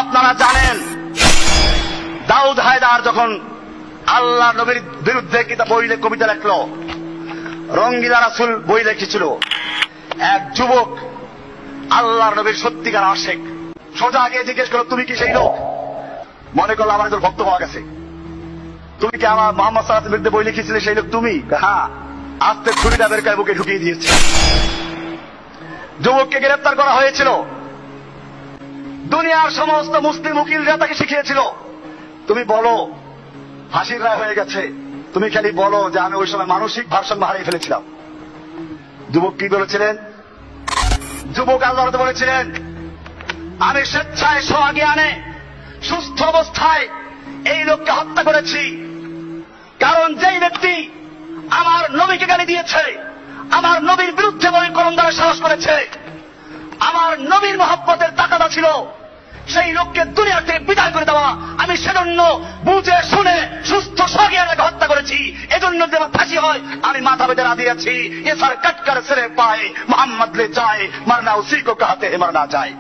আপনারা জানেন দাউদ হায়দার যখন আল্লাহ নবীর বিরুদ্ধে কবিতা লেখলো, রঙ্গিলা রাসূল বই লিখেছিল, এক যুবক আল্লাহর নবীর সত্যিকার আশেক সোজা গিয়ে জিজ্ঞেস করলো, তুমি কি সেই লোক? মনে করলো আমার একজন ভক্ত পাওয়া গেছে, তুমি কি আমার মোহাম্মদ সাল্লাল্লাহু আলাইহি ওয়াসাল্লামের বিরুদ্ধে বই লিখেছিলে, সেই লোক তুমি? হ্যাঁ। আস্তে ছুরিটা বের করে বুকে ঢুকিয়ে দিয়েছে। যুবককে গ্রেফতার করা হয়েছিল। দুনিয়ার সমস্ত মুসলিম উকিলরা তাকে শিখিয়েছিল, তুমি বলো ফাঁসির রায় হয়ে গেছে, তুমি খালি বলো যে আমি ওই সময় মানসিক ভারসাম্য হারিয়ে ফেলেছিলাম। যুবক কি বলেছিলেন? যুবক আল্লাহর বলেছিলেন, আমি স্বেচ্ছায় স্বজ্ঞানে সুস্থ অবস্থায় এই লোককে হত্যা করেছি, কারণ যেই ব্যক্তি আমার নবীকে গালি দিয়েছে, আমার নবীর বিরুদ্ধে বই কলম দ্বারা সাহস করেছে, আমার নবীর মহব্বতের তাকাদা ছিল, সেই লোককে দুনিয়া থেকে বিদায় করে দেওয়া, আমি সেজন্য বুঝে শুনে সুস্থ স্বজ্ঞানে হত্যা করেছি। এজন্য যে আমার ফাঁসি হয় আমি মাথা বেঁধে রাজি আছি। এ সার কটকর সিরে পায়ে মোহাম্মদ লে যায়, মারনা উসি কো কাহতে হে মারনা যায়।